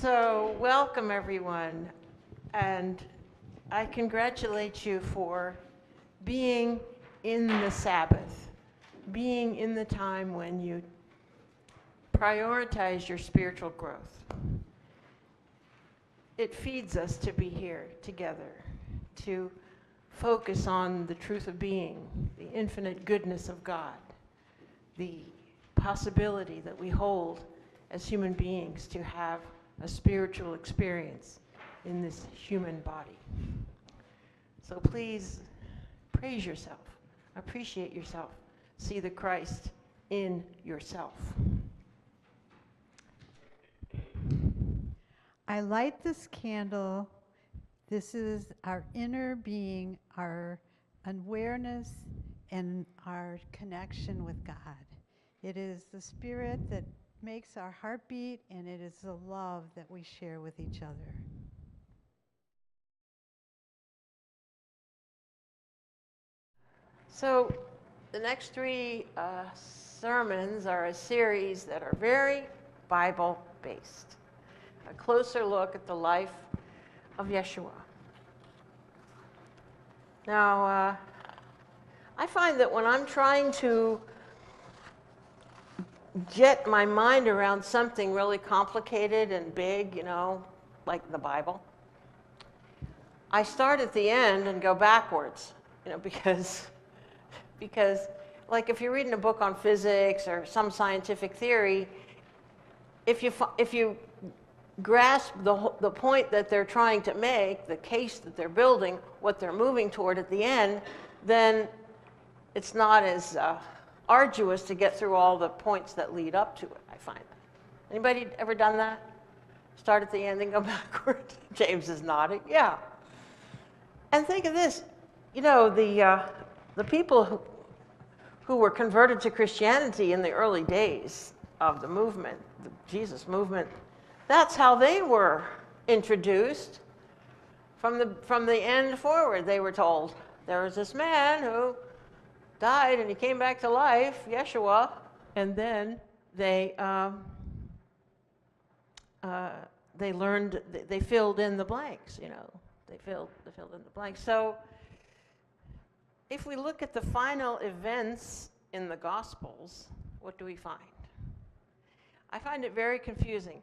So, welcome everyone, and I congratulate you for being in the Sabbath, being in the time when you prioritize your spiritual growth. It feeds us to be here together, to focus on the truth of being, the infinite goodness of God, the possibility that we hold as human beings to have a spiritual experience in this human body. So please praise yourself, appreciate yourself, see the Christ in yourself. I light this candle. This is our inner being, our awareness, and our connection with God. It is the spirit that makes our heart beat, and it is the love that we share with each other. So the next three sermons are a series that are very Bible-based. A closer look at the life of Yeshua. Now, I find that when I'm trying to get my mind around something really complicated and big, you know, like the Bible, I start at the end and go backwards, you know, because like if you're reading a book on physics or some scientific theory, if you grasp the point that they're trying to make, the case that they're building, what they're moving toward at the end, then it's not as arduous to get through all the points that lead up to it, I find. Anybody ever done that? Start at the end and go backward? James is nodding. Yeah. And think of this. You know, the people who were converted to Christianity in the early days of the movement, the Jesus movement, that's how they were introduced. From the end forward, they were told, there was this man who died and he came back to life, Yeshua, and then they learned, they filled in the blanks, you know. They filled in the blanks. So if we look at the final events in the Gospels, what do we find? I find it very confusing.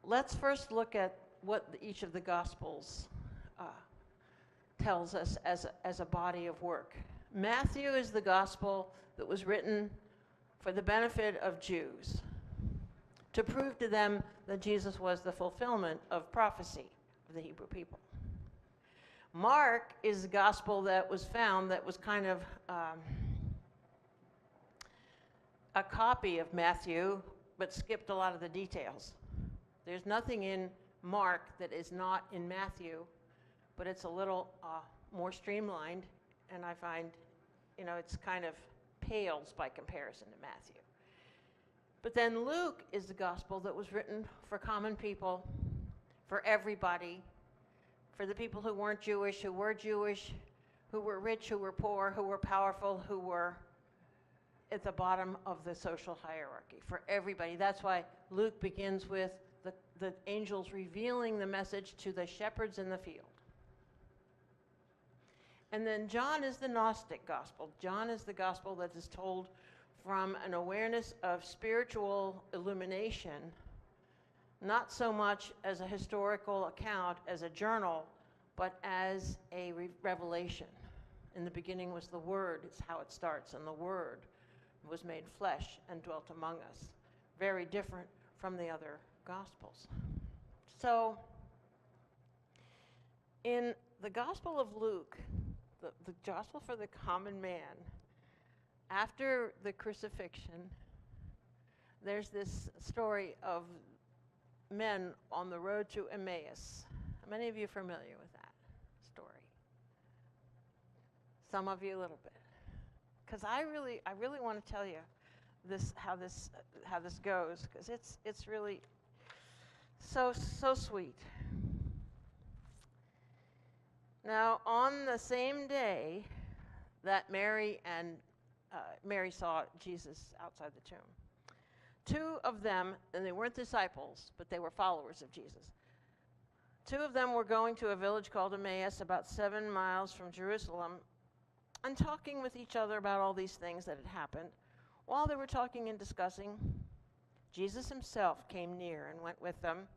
Let's first look at what each of the Gospels tells us as a body of work. Matthew is the Gospel that was written for the benefit of Jews, to prove to them that Jesus was the fulfillment of prophecy of the Hebrew people. Mark is the Gospel that was found that was kind of a copy of Matthew, but skipped a lot of the details. There's nothing in Mark that is not in Matthew, but it's a little more streamlined, and I find, you know, it's kind of pales by comparison to Matthew. But then Luke is the Gospel that was written for common people, for everybody, for the people who weren't Jewish, who were Jewish, who were rich, who were poor, who were powerful, who were at the bottom of the social hierarchy, for everybody. That's why Luke begins with the angels revealing the message to the shepherds in the field. And then John is the Gnostic Gospel. John is the Gospel that is told from an awareness of spiritual illumination, not so much as a historical account, as a journal, but as a revelation. In the beginning was the Word, is how it starts, and the Word was made flesh and dwelt among us. Very different from the other Gospels. So, in the Gospel of Luke, the Gospel for the common man, after the crucifixion, there's this story of men on the road to Emmaus. How many of you are familiar with that story? Some of you a little bit. Because I really want to tell you how this goes, because it's really so sweet. Now, on the same day that Mary saw Jesus outside the tomb, Two of them, and they weren't disciples, but they were followers of Jesus. Two of them were going to a village called Emmaus, about 7 miles from Jerusalem, and talking with each other about all these things that had happened. While they were talking and discussing, Jesus himself came near and went with them,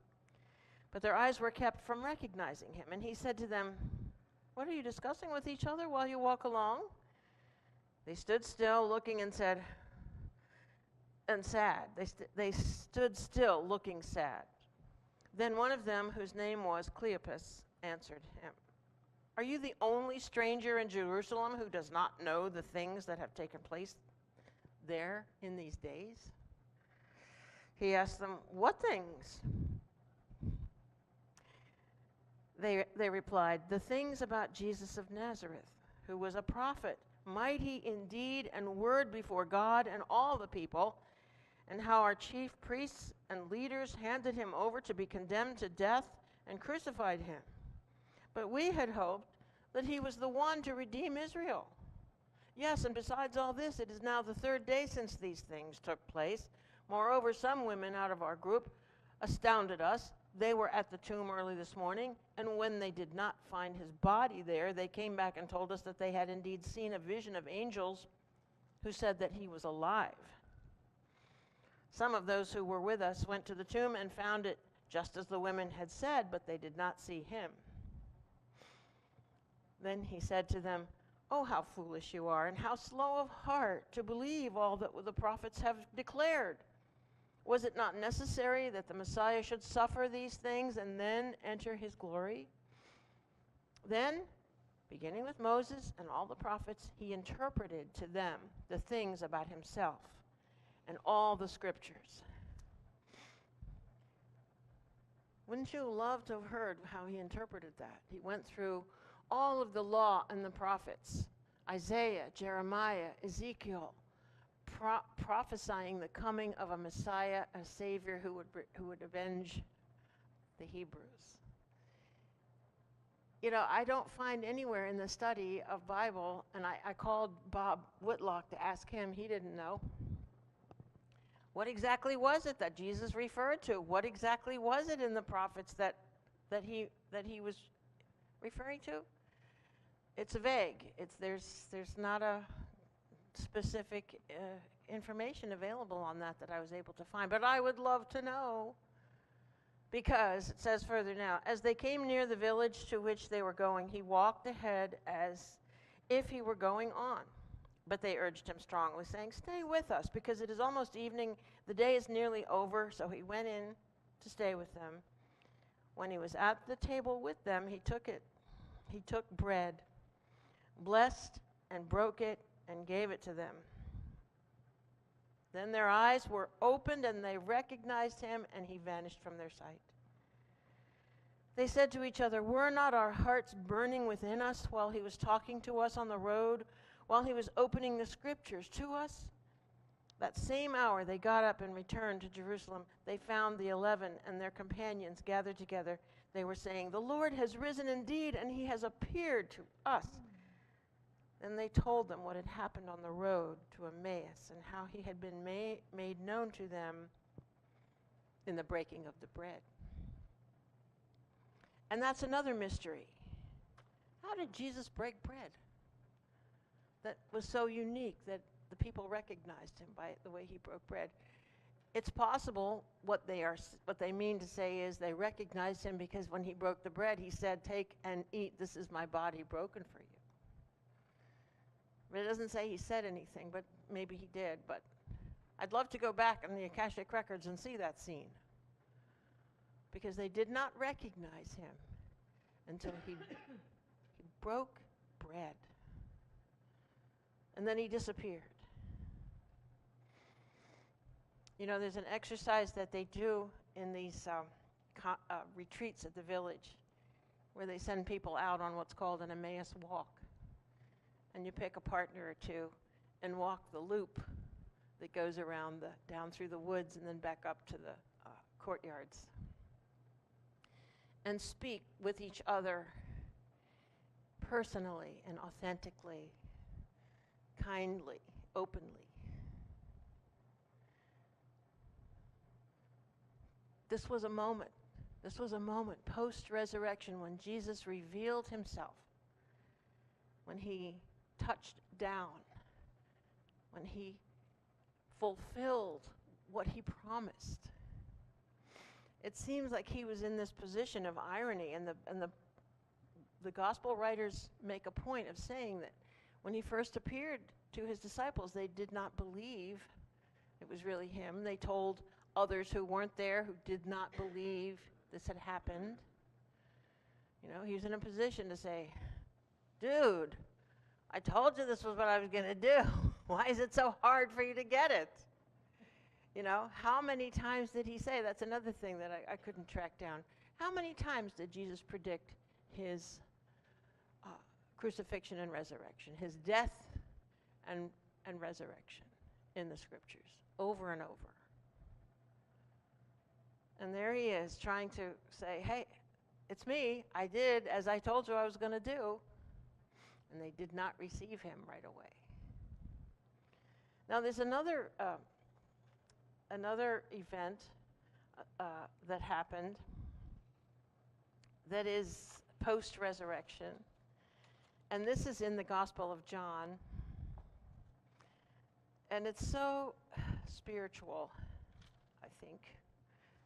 but their eyes were kept from recognizing him. And he said to them, "What are you discussing with each other while you walk along?" They stood still, looking and sad. They stood still, looking sad. Then one of them, whose name was Cleopas, answered him, "Are you the only stranger in Jerusalem who does not know the things that have taken place there in these days?" He asked them, "What things?" They replied, "The things about Jesus of Nazareth, who was a prophet, mighty in deed and word before God and all the people, and how our chief priests and leaders handed him over to be condemned to death and crucified him. But we had hoped that he was the one to redeem Israel. Yes, and besides all this, it is now the 3rd day since these things took place. Moreover, some women out of our group astounded us. They were at the tomb early this morning, and when they did not find his body there, they came back and told us that they had indeed seen a vision of angels who said that he was alive. Some of those who were with us went to the tomb and found it just as the women had said, but they did not see him." Then he said to them, "Oh, how foolish you are, and how slow of heart to believe all that the prophets have declared. Was it not necessary that the Messiah should suffer these things and then enter his glory?" Then, beginning with Moses and all the prophets, he interpreted to them the things about himself and all the scriptures. Wouldn't you love to have heard how he interpreted that? He went through all of the law and the prophets, Isaiah, Jeremiah, Ezekiel, prophesying the coming of a Messiah, a Savior who would avenge the Hebrews. You know, I don't find anywhere in the study of Bible, and I called Bob Whitlock to ask him, he didn't know. What exactly was it that Jesus referred to? What exactly was it in the prophets that he was referring to? It's vague. There's not a specific information available on that I was able to find, but I would love to know, because it says further now, as they came near the village to which they were going, he walked ahead as if he were going on. But they urged him strongly, saying, "Stay with us, because it is almost evening. The day is nearly over." So he went in to stay with them. When he was at the table with them, he took bread, blessed and broke it, and gave it to them. Then their eyes were opened, and they recognized him, and he vanished from their sight. They said to each other, "Were not our hearts burning within us while he was talking to us on the road, while he was opening the scriptures to us?" That same hour they got up and returned to Jerusalem. They found the 11 and their companions gathered together. They were saying, "The Lord has risen indeed, and he has appeared to us." Then they told them what had happened on the road to Emmaus and how he had been made known to them in the breaking of the bread. And that's another mystery. How did Jesus break bread that was so unique that the people recognized him by the way he broke bread? It's possible what they mean to say is they recognized him because when he broke the bread, he said, "Take and eat, this is my body broken for you." But it doesn't say he said anything, but maybe he did. But I'd love to go back in the Akashic records and see that scene, because they did not recognize him until he broke bread. And then he disappeared. You know, there's an exercise that they do in these retreats at the village where they send people out on what's called an Emmaus walk. And you pick a partner or two and walk the loop that goes around down through the woods and then back up to the courtyards. And speak with each other personally and authentically, kindly, openly. This was a moment. This was a moment post-resurrection when Jesus revealed himself, when he touched down, when he fulfilled what he promised. It seems like he was in this position of irony, and the gospel writers make a point of saying that when he first appeared to his disciples, they did not believe it was really him. They told others who weren't there, who did not believe this had happened. You know, he was in a position to say, dude, I told you this was what I was going to do. Why is it so hard for you to get it? You know, how many times did he say? That's another thing that I couldn't track down. How many times did Jesus predict his crucifixion and resurrection, his death and resurrection in the scriptures, over and over? And there he is trying to say, hey, it's me. I did as I told you I was going to do. And they did not receive him right away. Now there's another event that happened that is post-resurrection. And this is in the Gospel of John. And it's so spiritual, I think,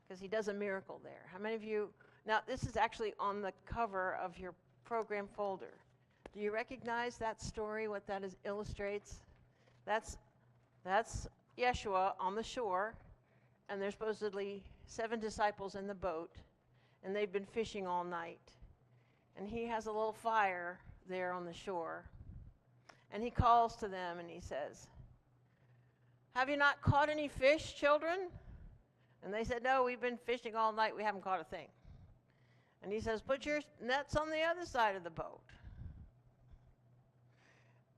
because he does a miracle there. How many of you, now this is actually on the cover of your program folder. Do you recognize that story, what that illustrates? That's Yeshua on the shore, and there's supposedly 7 disciples in the boat, and they've been fishing all night. And he has a little fire there on the shore, and he calls to them and he says, have you not caught any fish, children? And they said, no, we've been fishing all night, we haven't caught a thing. And he says, put your nets on the other side of the boat.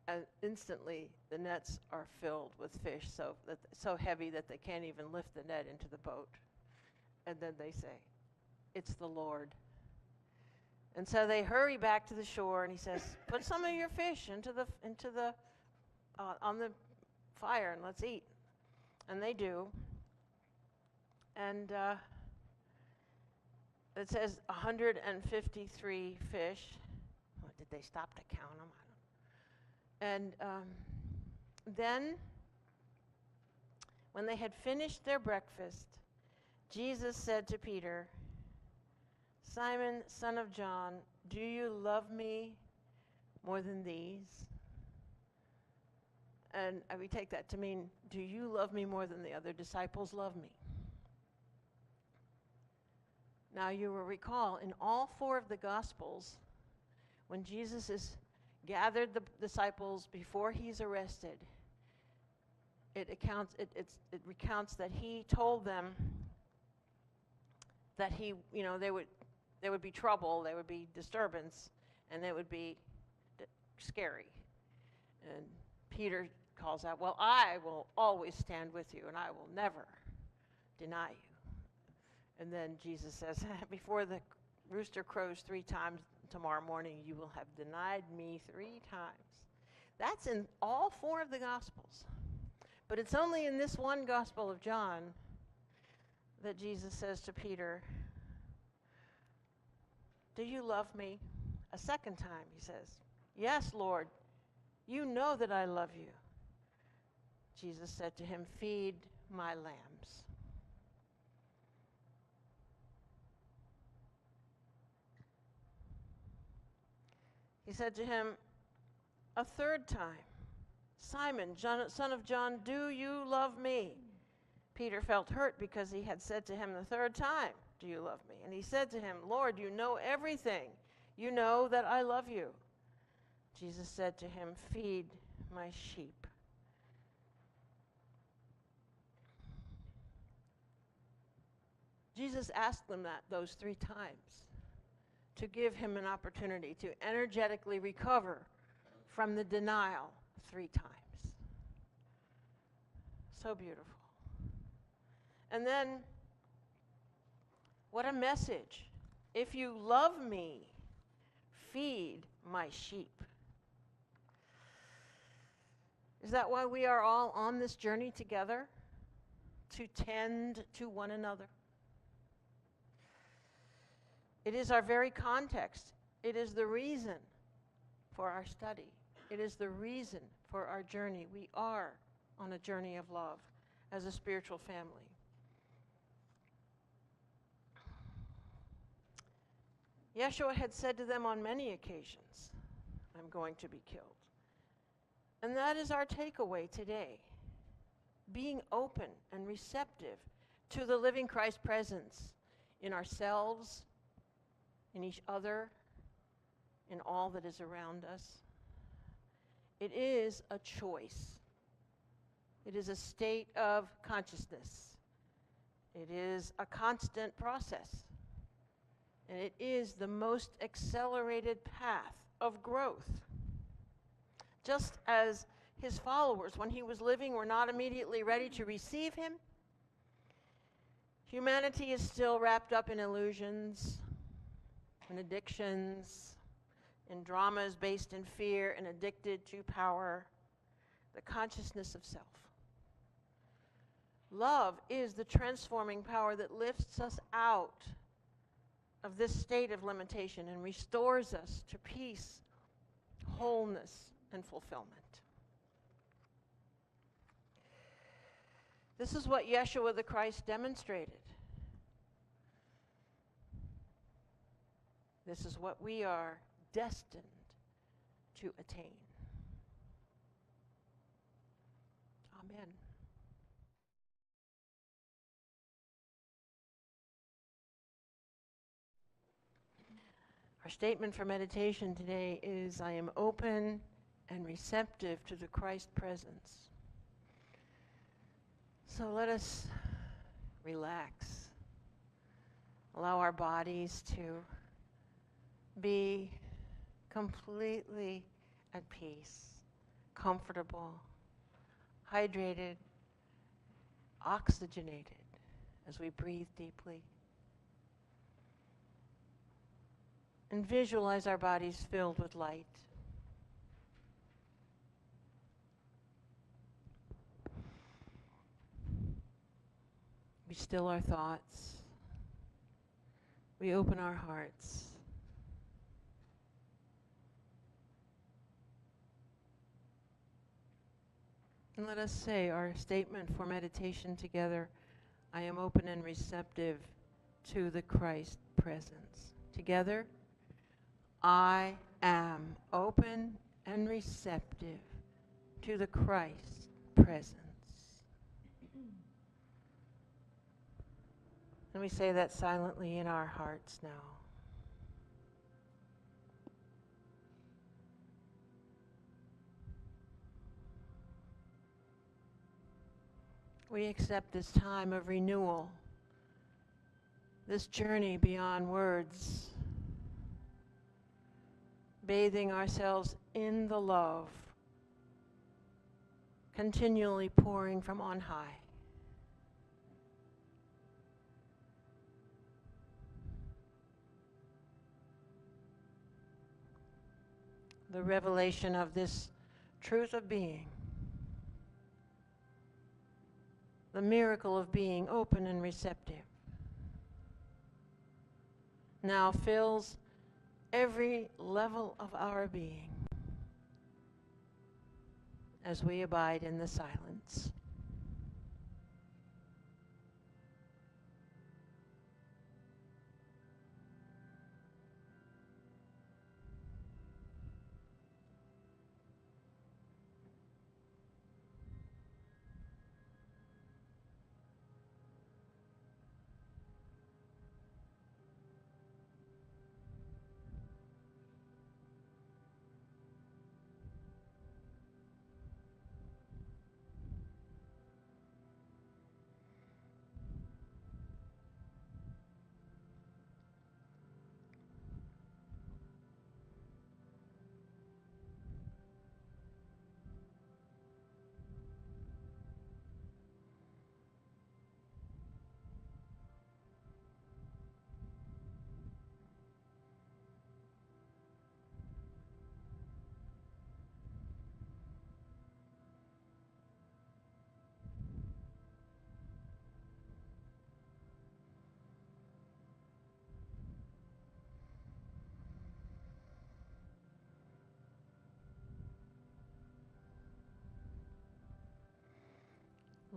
And instantly the nets are filled with fish so heavy that they can't even lift the net into the boat. And then they say, it's the Lord. And so they hurry back to the shore, and he says, put some of your fish on the fire and let's eat. And they do. And it says 153 fish. Oh, did they stop to count them? And then, when they had finished their breakfast, Jesus said to Peter, Simon, son of John, do you love me more than these? And we take that to mean, do you love me more than the other disciples love me? Now you will recall, in all 4 of the Gospels, when Jesus is gathered the disciples before he's arrested, it recounts that he told them that there would be trouble, there would be disturbance, and it would be scary. And Peter calls out, well, I will always stand with you, and I will never deny you. And then Jesus says, before the rooster crows 3 times tomorrow morning, you will have denied me 3 times. That's in all 4 of the Gospels. But it's only in this one Gospel of John that Jesus says to Peter, do you love me? A second time he says, yes, Lord, you know that I love you. Jesus said to him, feed my lambs. He said to him a third time, Simon, son of John, do you love me? Peter felt hurt because he had said to him the third time, do you love me? And he said to him, Lord, you know everything. You know that I love you. Jesus said to him, feed my sheep. Jesus asked them those 3 times to give him an opportunity to energetically recover from the denial 3 times. So beautiful. And then, what a message. If you love me, feed my sheep. Is that why we are all on this journey together? To tend to one another? It is our very context. It is the reason for our study. It is the reason for our journey. We are on a journey of love as a spiritual family. Yeshua had said to them on many occasions, I'm going to be killed. And that is our takeaway today. Being open and receptive to the living Christ presence in ourselves, in each other, in all that is around us. It is a choice. It is a state of consciousness. It is a constant process. And it is the most accelerated path of growth. Just as his followers, when he was living, were not immediately ready to receive him, humanity is still wrapped up in illusions and addictions, in dramas based in fear and addicted to power, the consciousness of self. Love is the transforming power that lifts us out of this state of limitation and restores us to peace, wholeness, and fulfillment. This is what Yeshua the Christ demonstrated. This is what we are destined to attain. Amen. Our statement for meditation today is, I am open and receptive to the Christ presence. So let us relax. Allow our bodies to be completely at peace, comfortable, hydrated, oxygenated as we breathe deeply. And visualize our bodies filled with light. We still our thoughts. We open our hearts. And let us say our statement for meditation together. I am open and receptive to the Christ presence. Together, I am open and receptive to the Christ presence. And we say that silently in our hearts now. We accept this time of renewal, this journey beyond words, bathing ourselves in the love, continually pouring from on high. The revelation of this truth of being, the miracle of being open and receptive, now fills every level of our being as we abide in the silence.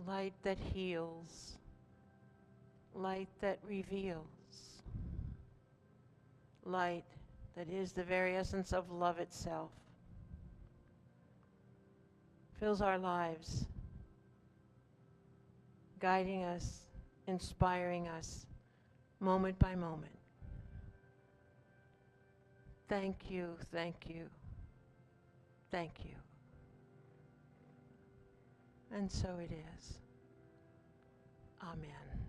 light that heals, light that reveals, light that is the very essence of love itself, fills our lives, guiding us, inspiring us, moment by moment. Thank you, thank you, thank you. And so it is. Amen.